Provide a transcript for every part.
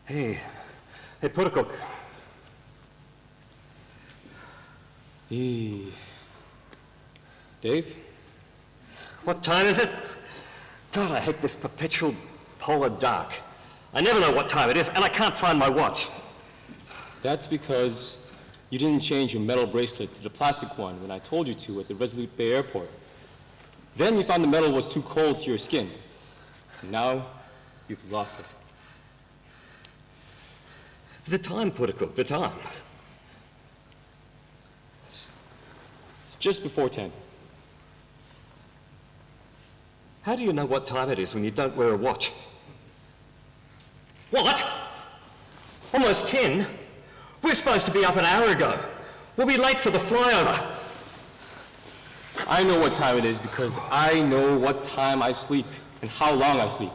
Hey, Putacook. Hey. Dave? What time is it? God, I hate this perpetual polar dark. I never know what time it is, and I can't find my watch. That's because you didn't change your metal bracelet to the plastic one when I told you to at the Resolute Bay Airport. Then you found the metal was too cold to your skin. And now, you've lost it. The time, Putacook, the time. It's just before 10. How do you know what time it is when you don't wear a watch? What? Almost 10? We're supposed to be up an hour ago. We'll be late for the flyover. I know what time it is because I know what time I sleep and how long I sleep.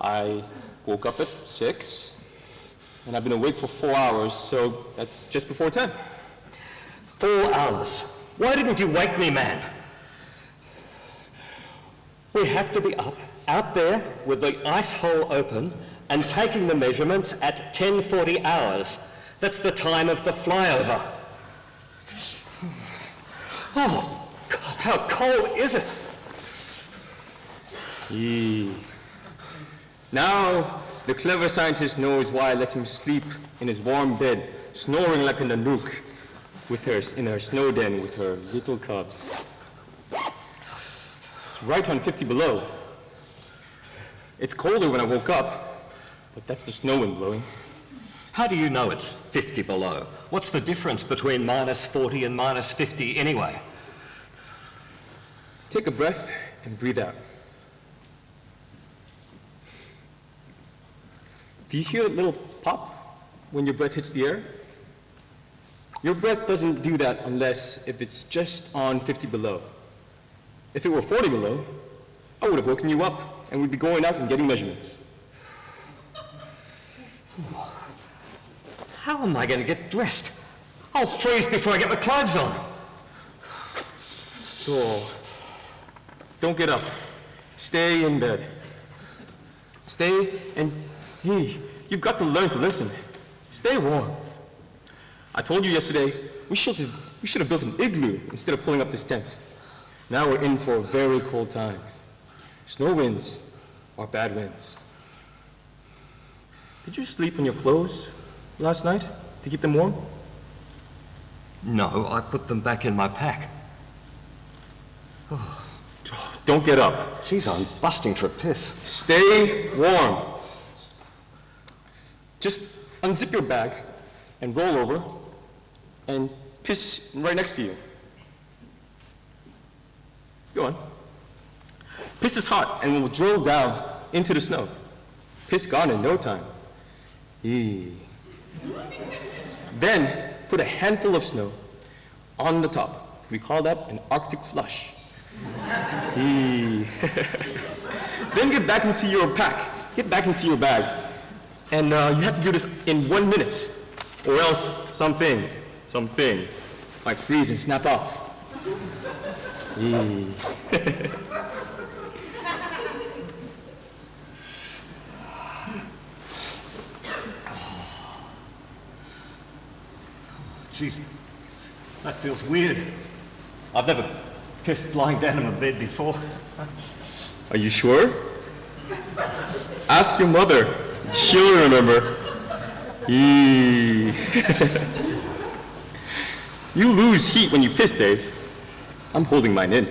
I woke up at 6, and I've been awake for 4 hours, so that's just before 10. 4 hours? Why didn't you wake me, man? We have to be up, out there with the ice hole open and taking the measurements at 10:40 hours. That's the time of the flyover. Oh, God, how cold is it? Now, the clever scientist knows why I let him sleep in his warm bed, snoring like a Nanook, in her snow den with her little cubs. It's right on 50 below. It's colder when I woke up, but that's the snow wind blowing. How do you know it's 50 below? What's the difference between minus 40 and minus 50 anyway? Take a breath and breathe out. Do you hear a little pop when your breath hits the air? Your breath doesn't do that unless if it's just on 50 below. If it were 40 below, I would have woken you up and we'd be going out and getting measurements. How am I going to get dressed? I'll freeze before I get my clothes on. Oh, don't get up. Stay in bed. Stay and, hey, you've got to learn to listen. Stay warm. I told you yesterday, we should have built an igloo instead of pulling up this tent. Now we're in for a very cold time. Snow winds are bad winds. Did you sleep in your clothes last night to keep them warm? No, I put them back in my pack. Oh. Don't get up. Jeez, I'm busting for a piss. Stay warm. Just unzip your bag and roll over and piss right next to you. Go on. Piss is hot and will drill down into the snow. Piss gone in no time. Then put a handful of snow on the top. We call that an Arctic flush. Then get back into your pack. Get back into your bag. And you have to do this in 1 minute, or else something might freeze and snap off. Jeez, that feels weird. I've never pissed lying down in my bed before. Are you sure? Ask your mother. She'll remember. You lose heat when you piss, Dave. I'm holding mine in.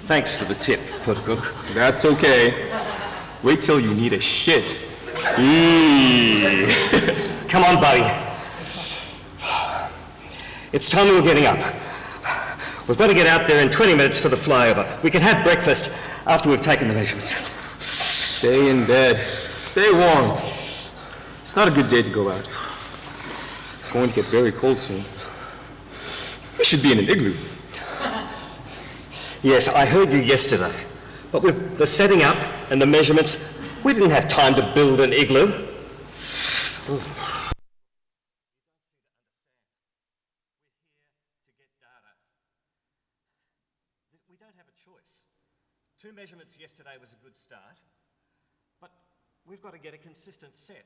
Thanks for the tip, Putacook. That's okay. Wait till you need a shit. Come on, buddy. It's time we were getting up. We've got to get out there in 20 minutes for the flyover. We can have breakfast after we've taken the measurements. Stay in bed. Stay warm. It's not a good day to go out. It's going to get very cold soon. We should be in an igloo. Yes, I heard you yesterday. But with the setting up and the measurements, we didn't have time to build an igloo. We don't have a choice. 2 measurements yesterday was a good start, but we've got to get a consistent set.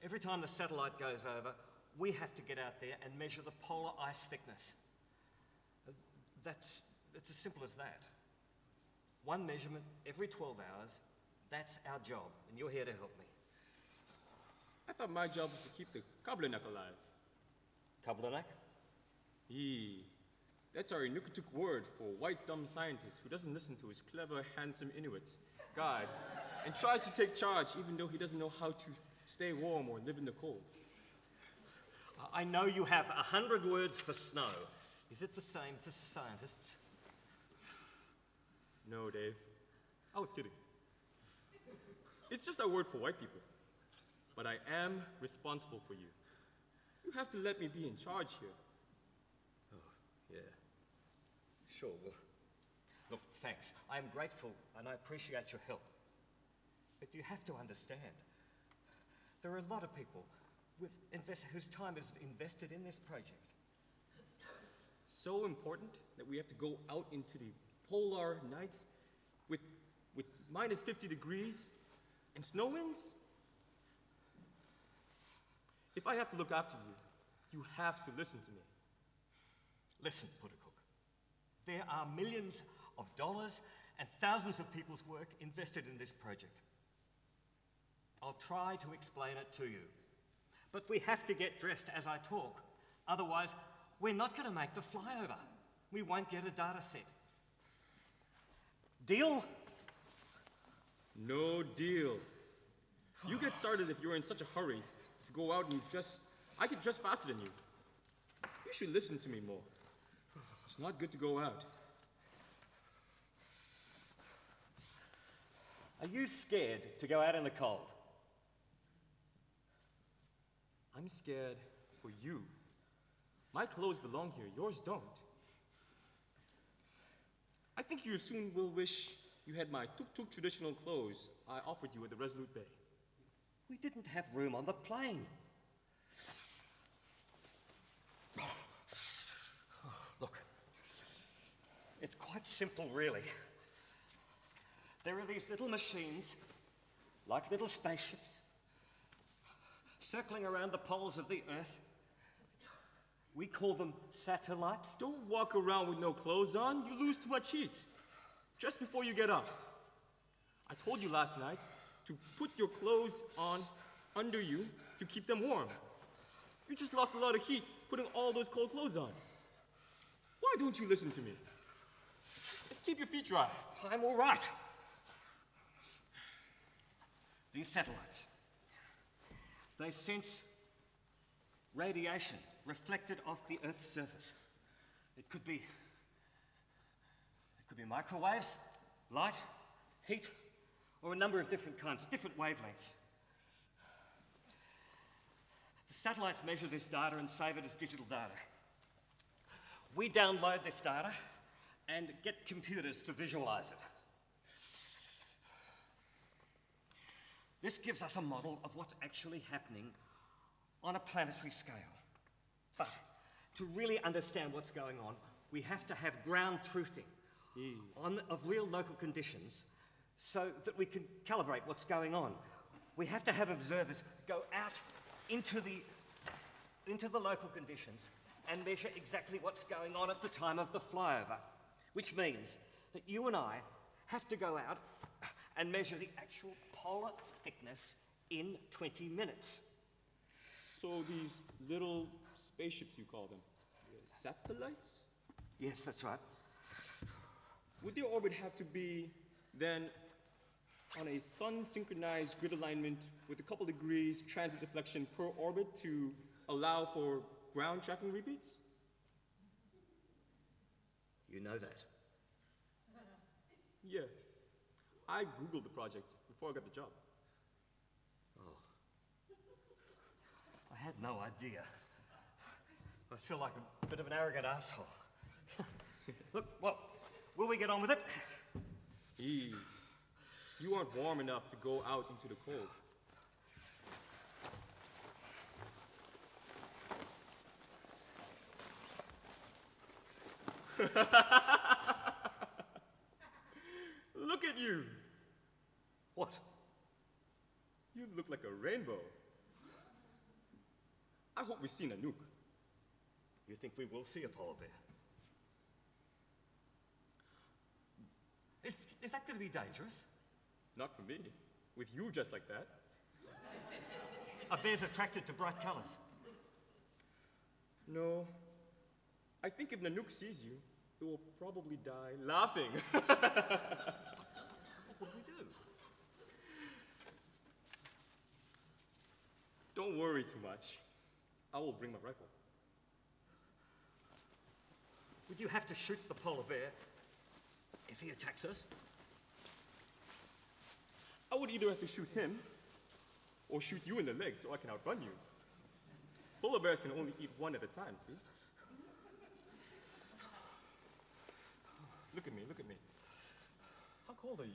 Every time the satellite goes over, we have to get out there and measure the polar ice thickness. It's as simple as that. One measurement every 12 hours, that's our job, and you're here to help me. I thought my job was to keep the Kablanak alive. Kablanak? That's our Inuktitut word for white dumb scientist who doesn't listen to his clever, handsome Inuit guide and tries to take charge even though he doesn't know how to stay warm or live in the cold. I know you have 100 words for snow. Is it the same for scientists? No, Dave. I was kidding. It's just a word for white people. But I am responsible for you. You have to let me be in charge here. Oh, yeah. Sure, well, look, thanks. I am grateful and I appreciate your help. But you have to understand, there are a lot of people whose time is invested in this project. So important that we have to go out into the polar nights with minus 50 degrees and snow winds? If I have to look after you, you have to listen to me. Listen, Putacook. There are millions of dollars and thousands of people's work invested in this project. I'll try to explain it to you. But we have to get dressed as I talk. Otherwise, we're not going to make the flyover. We won't get a data set. Deal? No deal. You get started if you're in such a hurry to go out and I could dress faster than you. You should listen to me more. It's not good to go out. Are you scared to go out in the cold? I'm scared for you. My clothes belong here, yours don't. I think you soon will wish you had my tuk-tuk traditional clothes I offered you at the Resolute Bay. We didn't have room on the plane. Look, it's quite simple, really. There are these little machines, like little spaceships, circling around the poles of the Earth. We call them satellites. Don't walk around with no clothes on. You lose too much heat. Just before you get up. I told you last night to put your clothes on under you to keep them warm. You just lost a lot of heat putting all those cold clothes on. Why don't you listen to me? Keep your feet dry. I'm all right. These satellites, they sense radiation reflected off the Earth's surface. It could be microwaves, light, heat, or a number of different kinds, different wavelengths. The satellites measure this data and save it as digital data. We download this data and get computers to visualize it. This gives us a model of what's actually happening on a planetary scale. But to really understand what's going on, we have to have ground truthing of real local conditions so that we can calibrate what's going on. We have to have observers go out into the local conditions and measure exactly what's going on at the time of the flyover, which means that you and I have to go out and measure the actual polar thickness in 20 minutes. So these little spaceships, you call them, satellites? Yes, that's right. Would their orbit have to be then on a sun-synchronized grid alignment with a couple degrees transit deflection per orbit to allow for ground tracking repeats? You know that. Yeah. I Googled the project before I got the job. Oh. I had no idea. I feel like a bit of an arrogant asshole. Look, well, will we get on with it? You aren't warm enough to go out into the cold. Look at you. What? You look like a rainbow. hope we see Nanook. You think we will see a polar bear? Is that going to be dangerous? Not for me. With you just like that. A bear's attracted to bright colors. No. I think if Nanook sees you, it will probably die laughing. What will we do? Don't worry too much. I will bring my rifle. Would you have to shoot the polar bear if he attacks us? I would either have to shoot him or shoot you in the leg so I can outrun you. Polar bears can only eat one at a time, see? Look at me, look at me. How cold are you?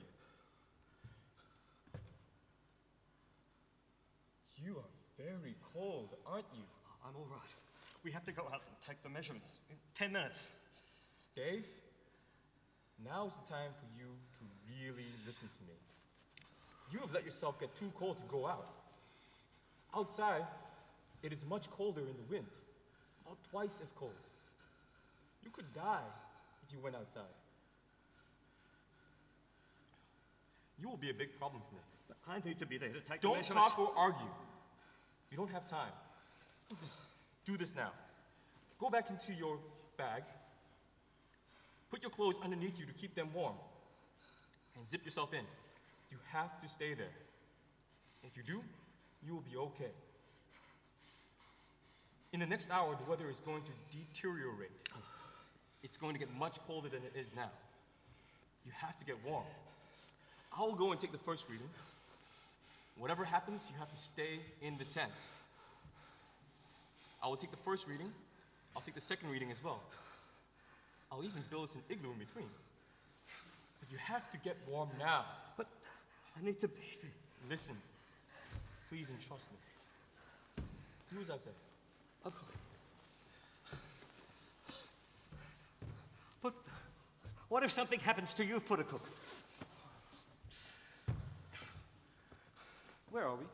You are very cold, aren't you? I'm all right. We have to go out and take the measurements in 10 minutes. Dave, now's the time for you to really listen to me. You have let yourself get too cold to go out. Outside, it is much colder in the wind, about twice as cold. You could die if you went outside. You will be a big problem for me. I need to be there to take the Don't measurements. talk or argue. You don't have time. Just do this now. Go back into your bag. Put your clothes underneath you to keep them warm. And zip yourself in. You have to stay there. If you do, you will be okay. In the next hour, the weather is going to deteriorate. It's going to get much colder than it is now. You have to get warm. I will go and take the first reading. Whatever happens, you have to stay in the tent. I will take the first reading. I'll take the second reading as well. I'll even build us an igloo in between. But you have to get warm now. But I need to be there. Listen, please and trust me. Do as I say. Okay. But what if something happens to you, Puttacook? Where are we?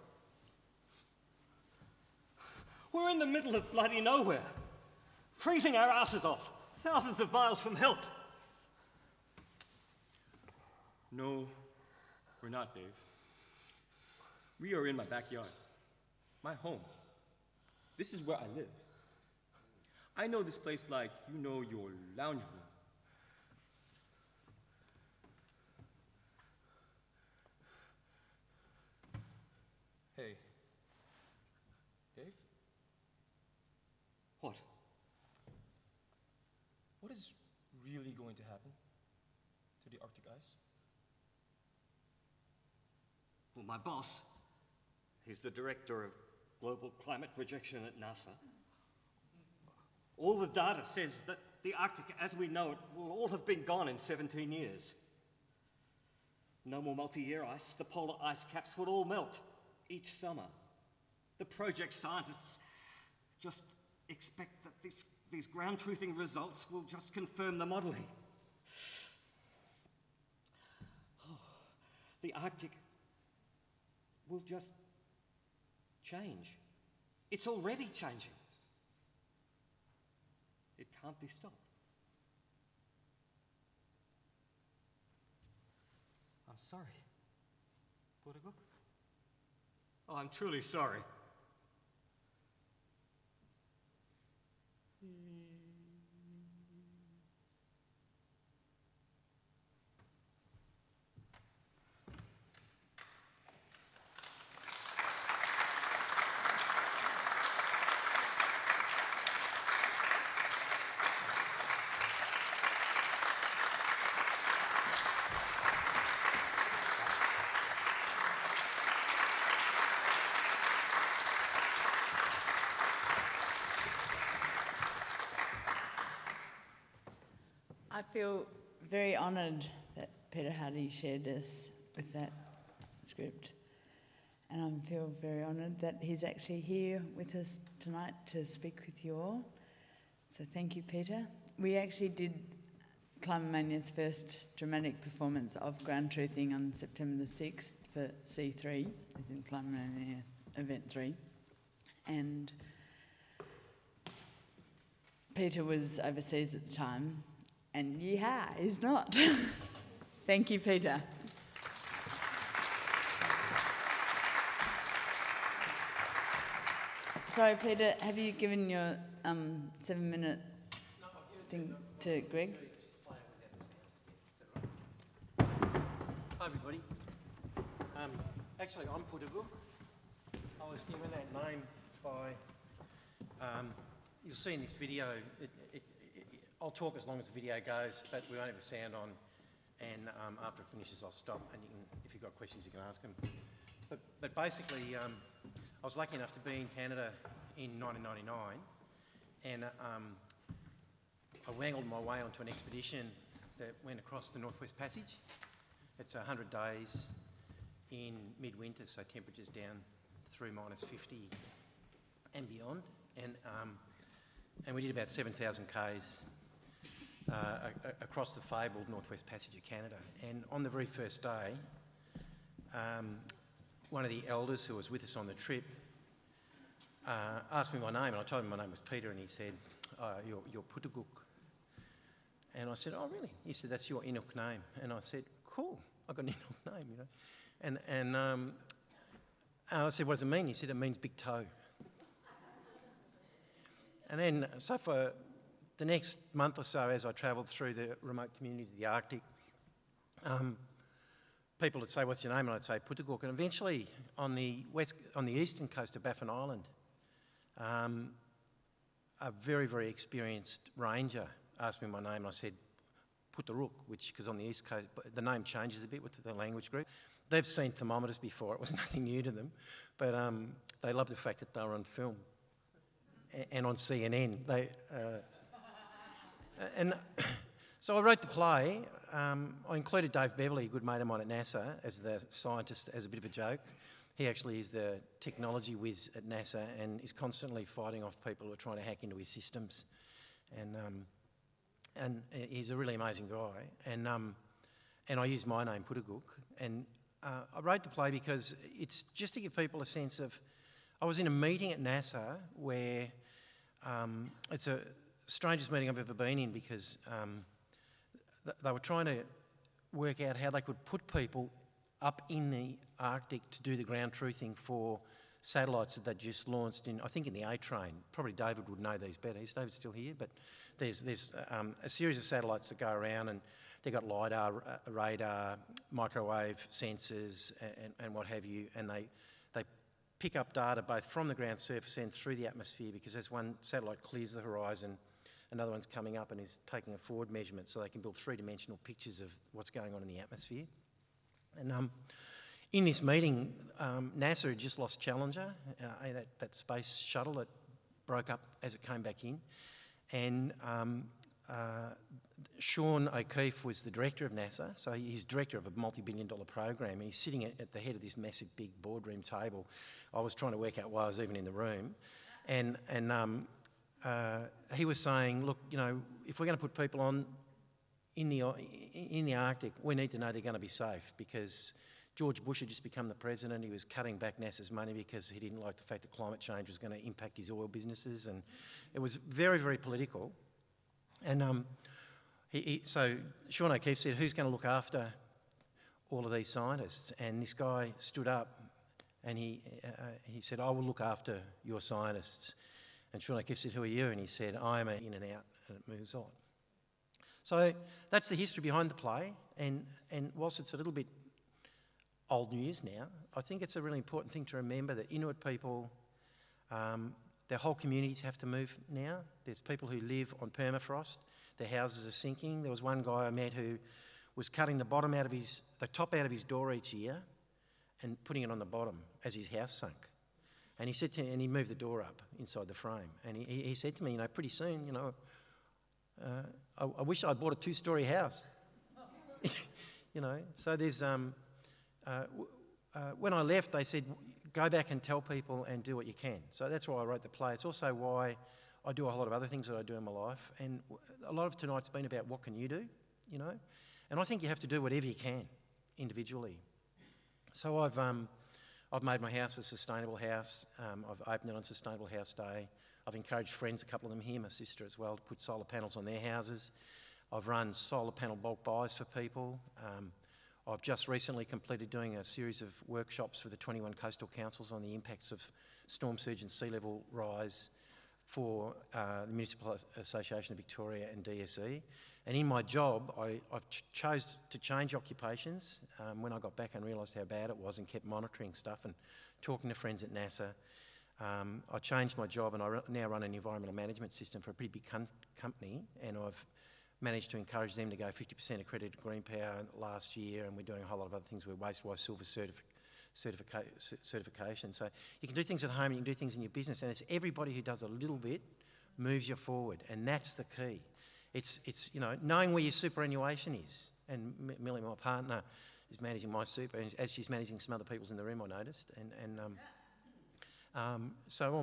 We're in the middle of bloody nowhere, freezing our asses off, thousands of miles from help. No, we're not, Dave. We are in my backyard, my home. This is where I live. I know this place like you know your lounge room. Hey, Dave? What? What is really going to happen to the Arctic ice? Well, my boss, he's the director of global climate projection at NASA. All the data says that the Arctic, as we know it, will all have been gone in 17 years. No more multi-year ice. The polar ice caps would all melt each summer. The project scientists just expect that these ground-truthing results will just confirm the modelling. Oh, the Arctic will just change. It's already changing. It can't be stopped. I'm sorry, Puttacook. Oh, I'm truly sorry. I feel very honoured that Peter Hardy shared us with that script. And I feel very honoured that he's actually here with us tonight to speak with you all. So thank you, Peter. We actually did Climamania's first dramatic performance of Ground Truthing on September the 6th for C3, as in Climamania Event 3. And Peter was overseas at the time, and yeehaw, he's not. Thank you, Peter. Sorry, Peter, have you given your 7-minute thing to Greg? Hi everybody. Actually, I'm Putaguk. I was given that name by, you'll see in this video, I'll talk as long as the video goes, but we won't have the sound on, and after it finishes I'll stop, and if you've got questions you can ask them. But basically, I was lucky enough to be in Canada in 1999, and I wangled my way onto an expedition that went across the Northwest Passage. It's 100 days in midwinter, so temperatures down through -50 and beyond. And we did about 7,000 k's across the fabled Northwest Passage of Canada. And on the very first day, one of the elders who was with us on the trip asked me my name, and I told him my name was Peter, and he said, you're Putaguk. And I said, oh really? He said, that's your Inuk name. And I said, cool, I've got an Inuk name, you know. And I said, what does it mean? He said, it means big toe. And then, so for the next month or so, as I travelled through the remote communities of the Arctic, people would say, what's your name? And I'd say Putaguk. And eventually, on the eastern coast of Baffin Island, a very, very experienced ranger asked me my name, and I said Putaruk, which, because on the east coast, the name changes a bit with the language group. They've seen thermometers before, it was nothing new to them, but they loved the fact that they were on film and on CNN. So I wrote the play. I included Dave Beverley, a good mate of mine at NASA, as the scientist, as a bit of a joke. He actually is the technology whiz at NASA and is constantly fighting off people who are trying to hack into his systems. And he's a really amazing guy. And I used my name, Putaguk. And I wrote the play because it's just to give people a sense of... I was in a meeting at NASA where it's the strangest meeting I've ever been in, because they were trying to work out how they could put people up in the Arctic to do the ground truthing for satellites that they'd just launched in, I think, in the A-Train. Probably David would know these better. Is David still here? But there's a series of satellites that go around, and they've got LiDAR, radar, microwave sensors and what have you, and they pick up data both from the ground surface and through the atmosphere, because as one satellite clears the horizon, another one's coming up and is taking a forward measurement, so they can build three-dimensional pictures of what's going on in the atmosphere. And in this meeting, NASA had just lost Challenger, that space shuttle that broke up as it came back in. And Sean O'Keefe was the director of NASA, so he's director of a multi-billion-dollar program, and he's sitting at the head of this massive big boardroom table. I was trying to work out why I was even in the room. And he was saying, look, you know, if we're going to put people on in the Arctic, we need to know they're going to be safe, because George Bush had just become the president. He was cutting back NASA's money because he didn't like the fact that climate change was going to impact his oil businesses, and it was very, very political. And so Sean O'Keefe said, who's going to look after all of these scientists? And this guy stood up and he said, I will look after your scientists. And Sean O'Keefe said, who are you? And he said, I'm in and out, and it moves on. So that's the history behind the play, and whilst it's a little bit old news now, I think it's a really important thing to remember that Inuit people, their whole communities have to move now. There's people who live on permafrost, their houses are sinking. There was one guy I met who was cutting the top out of his door each year and putting it on the bottom as his house sunk. And he said to me, and he moved the door up inside the frame, and he said to me, you know, pretty soon, you know, I wish I'd bought a 2-storey house. You know, so there's, when I left, they said, go back and tell people and do what you can. So that's why I wrote the play. It's also why I do a whole lot of other things that I do in my life. And a lot of tonight's been about what can you do, you know? And I think you have to do whatever you can individually. So I've made my house a sustainable house. I've opened it on Sustainable House Day. I've encouraged friends, a couple of them here, my sister as well, to put solar panels on their houses. I've run solar panel bulk buys for people. I've just recently completed doing a series of workshops for the 21 coastal councils on the impacts of storm surge and sea level rise for the Municipal Association of Victoria and DSE. And in my job, I've chose to change occupations when I got back and realised how bad it was and kept monitoring stuff and talking to friends at NASA. I changed my job and I now run an environmental management system for a pretty big company, and I've managed to encourage them to go 50% accredited green power last year, and we're doing a whole lot of other things. We're Waste-Wise Silver certification. So you can do things at home and you can do things in your business, and it's everybody who does a little bit moves you forward, and that's the key. It's you know, knowing where your superannuation is, and Millie, my partner, is managing my super, as she's managing some other people's in the room, I noticed, so all